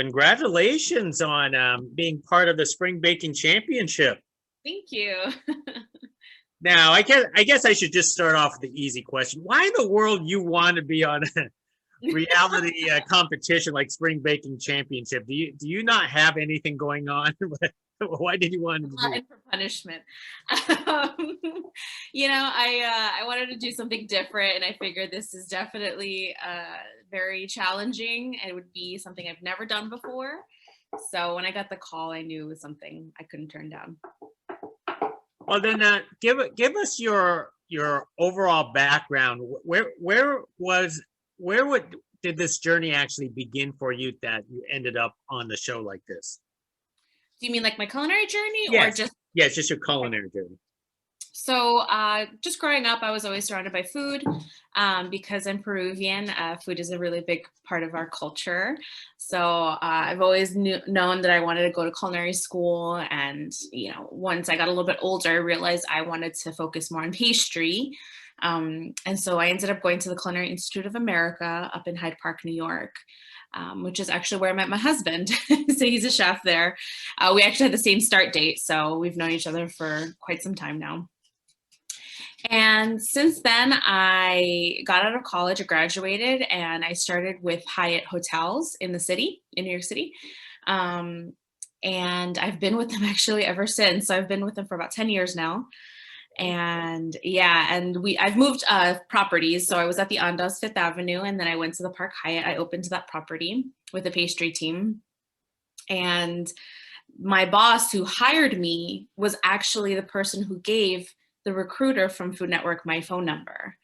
Congratulations on being part of the Spring Baking Championship. Thank you. Now, I guess I should just start off with the easy question. Why in the world you want to be on a reality competition like Spring Baking Championship? Do you not have anything going on? Why did you want to do it? And for punishment. Um, I wanted to do something different, and I figured this is definitely very challenging. It would be something I've never done before. So when I got the call, I knew it was something I couldn't turn down. Well, then give us your overall background. Did this journey actually begin for you that you ended up on the show like this? Do you mean like my culinary journey, or Yes. just? Yes, just your culinary journey. So just growing up, I was always surrounded by food because I'm Peruvian. Food is a really big part of our culture. So I've always known that I wanted to go to culinary school. And, once I got a little bit older, I realized I wanted to focus more on pastry. And so I ended up going to the Culinary Institute of America up in Hyde Park, New York. Which is actually where I met my husband. So he's a chef there. We actually had the same start date, so we've known each other for quite some time now. And since then, I got out of college, I graduated, and I started with Hyatt Hotels in New York City. And I've been with them actually ever since. So I've been with them for about 10 years now. And I've moved properties. So I was at the Andaz Fifth Avenue, and then I went to the Park Hyatt. I opened that property with a pastry team. And my boss who hired me was actually the person who gave the recruiter from Food Network my phone number.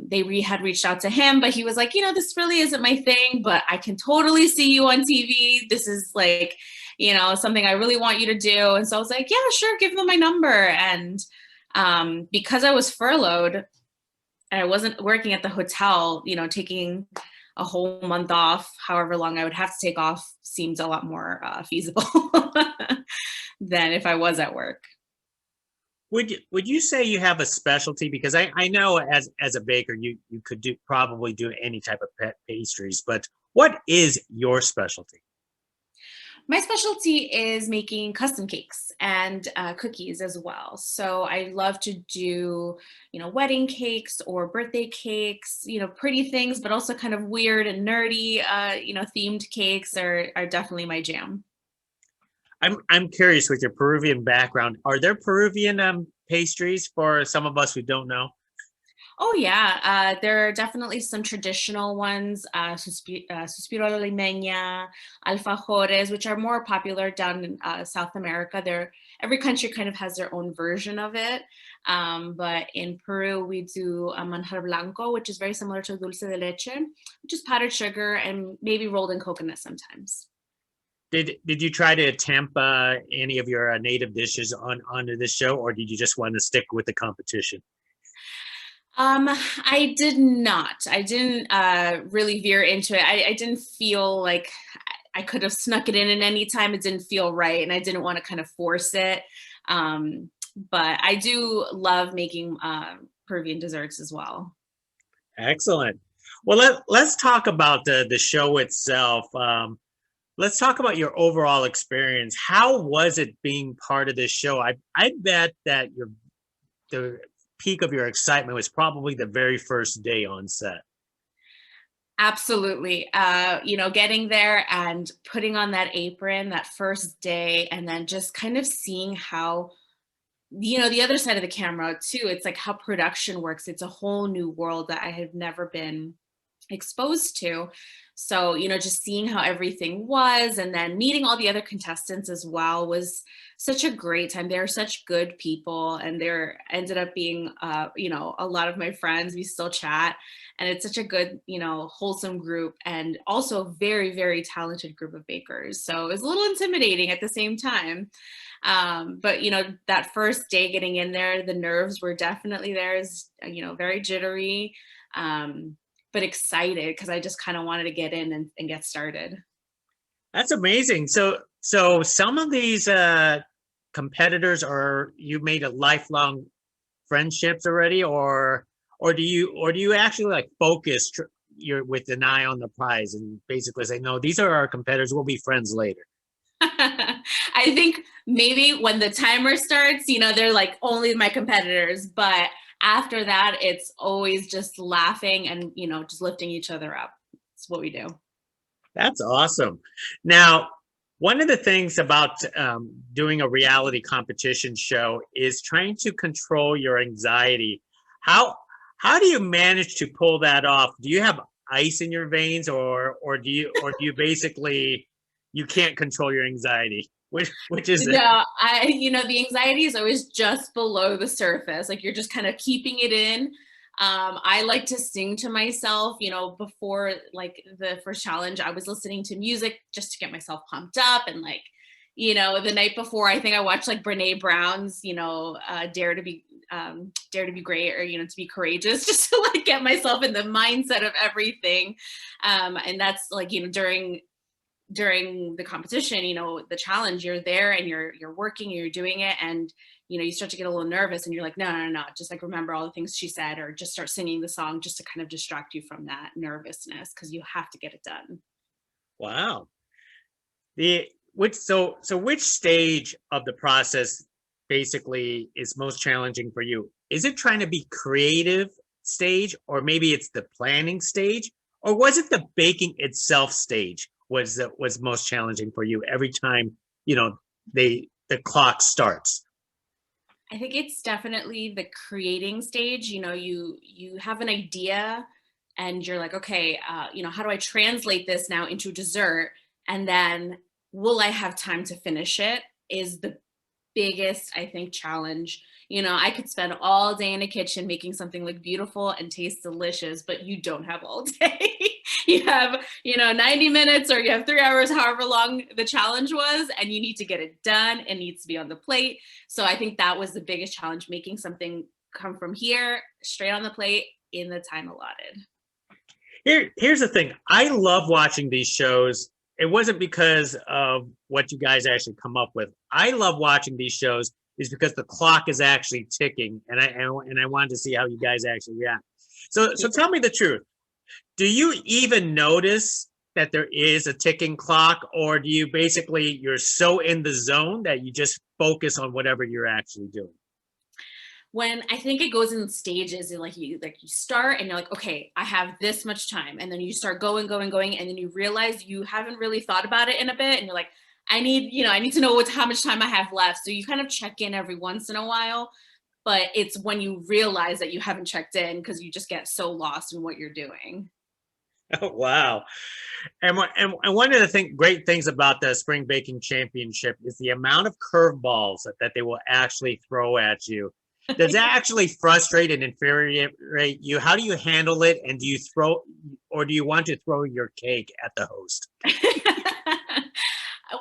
They had reached out to him, but he was like, this really isn't my thing, but I can totally see you on TV. This is like, something I really want you to do. And so I was like, yeah, sure, give them my number. And because I was furloughed and I wasn't working at the hotel, taking a whole month off, however long I would have to take off, seems a lot more feasible than if I was at work. Would you say you have a specialty? Because I know as a baker, you could probably do any type of pastries, but what is your specialty? My specialty is making custom cakes and cookies as well. So I love to do, wedding cakes or birthday cakes, pretty things, but also kind of weird and nerdy, themed cakes are definitely my jam. I'm curious, with your Peruvian background, are there Peruvian pastries for some of us who don't know? Oh yeah, there are definitely some traditional ones, suspiro a la limeña, alfajores, which are more popular down in South America. Every country kind of has their own version of it. But in Peru, we do a manjar blanco, which is very similar to dulce de leche, which is powdered sugar and maybe rolled in coconut sometimes. Did you try to attempt any of your native dishes onto this show, or did you just want to stick with the competition? I did not. I didn't really veer into it. I didn't feel like I could have snuck it in at any time. It didn't feel right, and I didn't want to kind of force it. But I do love making Peruvian desserts as well. Excellent. Well, let's talk about the show itself. Let's talk about your overall experience. How was it being part of this show? I bet that the peak of your excitement was probably the very first day on set. Absolutely. Getting there and putting on that apron that first day, and then just kind of seeing how, the other side of the camera too, it's like how production works. It's a whole new world that I have never been exposed to. So, just seeing how everything was, and then meeting all the other contestants as well, was such a great time. They're such good people, and there ended up being, a lot of my friends. We still chat, and it's such a good, wholesome group, and also a very, very talented group of bakers. So it was a little intimidating at the same time. But that first day getting in there, the nerves were definitely there. Is very jittery. But excited because I just kind of wanted to get in and get started. That's amazing. So some of these competitors, you made a lifelong friendships already, or do you actually like focus you're with an eye on the prize and basically say, no, these are our competitors. We'll be friends later. I think maybe when the timer starts, they're like only my competitors, but after that, it's always just laughing and, just lifting each other up. It's what we do. That's awesome. Now, one of the things about doing a reality competition show is trying to control your anxiety. How do you manage to pull that off? Do you have ice in your veins, or do you basically you can't control your anxiety? Which is it? No, the anxiety is always just below the surface. Like you're just kind of keeping it in. I like to sing to myself, before like the first challenge, I was listening to music just to get myself pumped up. And like, the night before, I think I watched like Brene Brown's, Dare to Be Great, or, to be courageous, just to like get myself in the mindset of everything. And that's like, during the competition, the challenge, you're there and you're working, you're doing it, and you start to get a little nervous and you're like, no, just like remember all the things she said, or just start singing the song just to kind of distract you from that nervousness, because you have to get it done. Wow. Which stage of the process basically is most challenging for you? Is it trying to be creative stage, or maybe it's the planning stage, or was it the baking itself stage was most challenging for you every time the clock starts? I think it's definitely the creating stage. You have an idea and you're like, okay, how do I translate this now into dessert? And then will I have time to finish it is the biggest, I think, challenge. I could spend all day in a kitchen making something look beautiful and taste delicious, but you don't have all day. You have, 90 minutes, or you have 3 hours, however long the challenge was, and you need to get it done. It needs to be on the plate. So I think that was the biggest challenge, making something come from here straight on the plate in the time allotted. Here's the thing. I love watching these shows. It wasn't because of what you guys actually come up with. I love watching these shows is because the clock is actually ticking, and I wanted to see how you guys actually react. So tell me the truth. Do you even notice that there is a ticking clock, or do you basically you're so in the zone that you just focus on whatever you're actually doing? When I think it goes in stages, you start and you're like, okay, I have this much time, and then you start going, and then you realize you haven't really thought about it in a bit, and you're like, I need to know how much time I have left. So you kind of check in every once in a while, but it's when you realize that you haven't checked in because you just get so lost in what you're doing. Oh, wow. And one of the great things about the Spring Baking Championship is the amount of curveballs that they will actually throw at you. Does that actually frustrate and infuriate you? How do you handle it? And do you want to throw your cake at the host?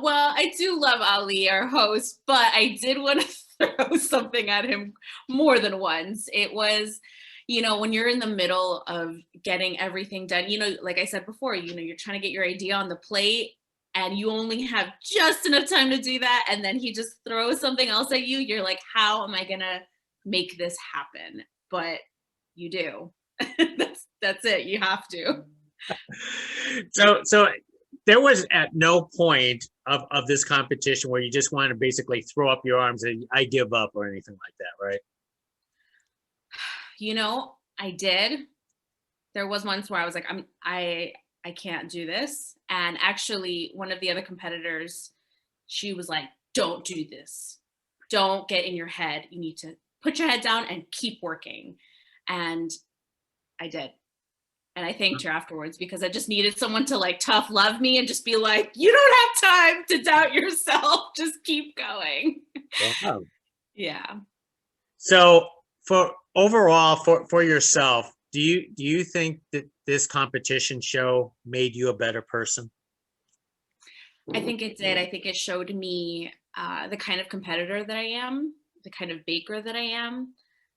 Well, I do love Ali, our host, but I did want to throw something at him more than once. It was, when you're in the middle of getting everything done, like I said before, you're trying to get your idea on the plate and you only have just enough time to do that. And then he just throws something else at you. You're like, how am I going to make this happen? But you do. That's it. You have to. So there was at no point of this competition where you just want to basically throw up your arms and I give up or anything like that, right? I did. There was once where I was like, I can't do this. And actually one of the other competitors, she was like, don't do this. Don't get in your head. You need to put your head down and keep working. And I did. And I thanked her afterwards because I just needed someone to like tough love me and just be like, you don't have time to doubt yourself. Just keep going. Wow. Yeah. So for yourself, do you think that this competition show made you a better person? I think it did. I think it showed me the kind of competitor that I am, the kind of baker that I am.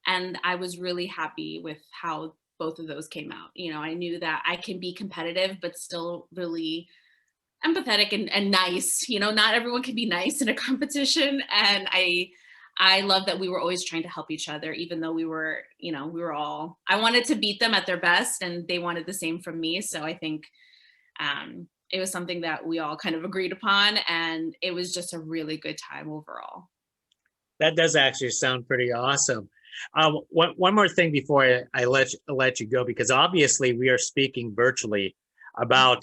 And I was really happy with how both of those came out. I knew that I can be competitive, but still really empathetic and nice. Not everyone can be nice in a competition. And I love that we were always trying to help each other, even though we were, I wanted to beat them at their best and they wanted the same from me. So I think it was something that we all kind of agreed upon, and it was just a really good time overall. That does actually sound pretty awesome. One more thing before I let you go, because obviously we are speaking virtually about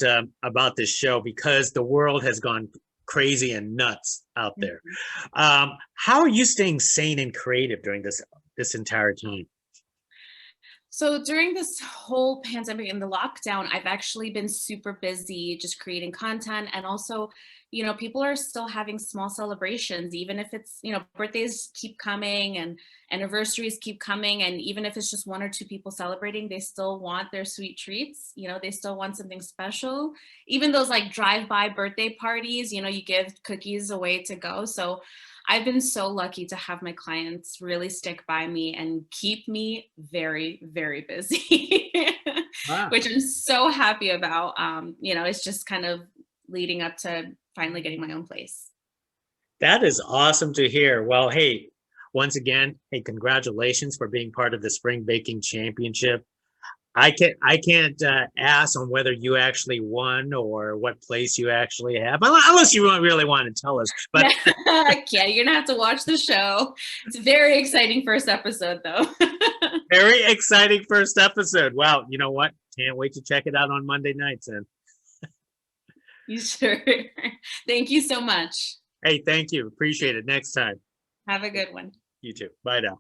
this show because the world has gone crazy and nuts out there. How are you staying sane and creative during this entire time? So during this whole pandemic and the lockdown, I've actually been super busy just creating content. And also, people are still having small celebrations, even if it's, birthdays keep coming and anniversaries keep coming. And even if it's just one or two people celebrating, they still want their sweet treats. They still want something special. Even those like drive-by birthday parties, you give cookies away to go. So I've been so lucky to have my clients really stick by me and keep me very, very busy, Wow. which I'm so happy about. It's just kind of leading up to finally getting my own place. That is awesome to hear. Well, hey, once again, hey, congratulations for being part of the Spring Baking Championship. I can't ask on whether you actually won or what place you actually have, unless you really want to tell us. But I can't. You're gonna have to watch the show. It's a very exciting first episode, though. very exciting first episode. Wow, you know what? Can't wait to check it out on Monday nights. And You sure? Thank you so much. hey, thank you. Appreciate it. Next time. Have a good one. You too. Bye now.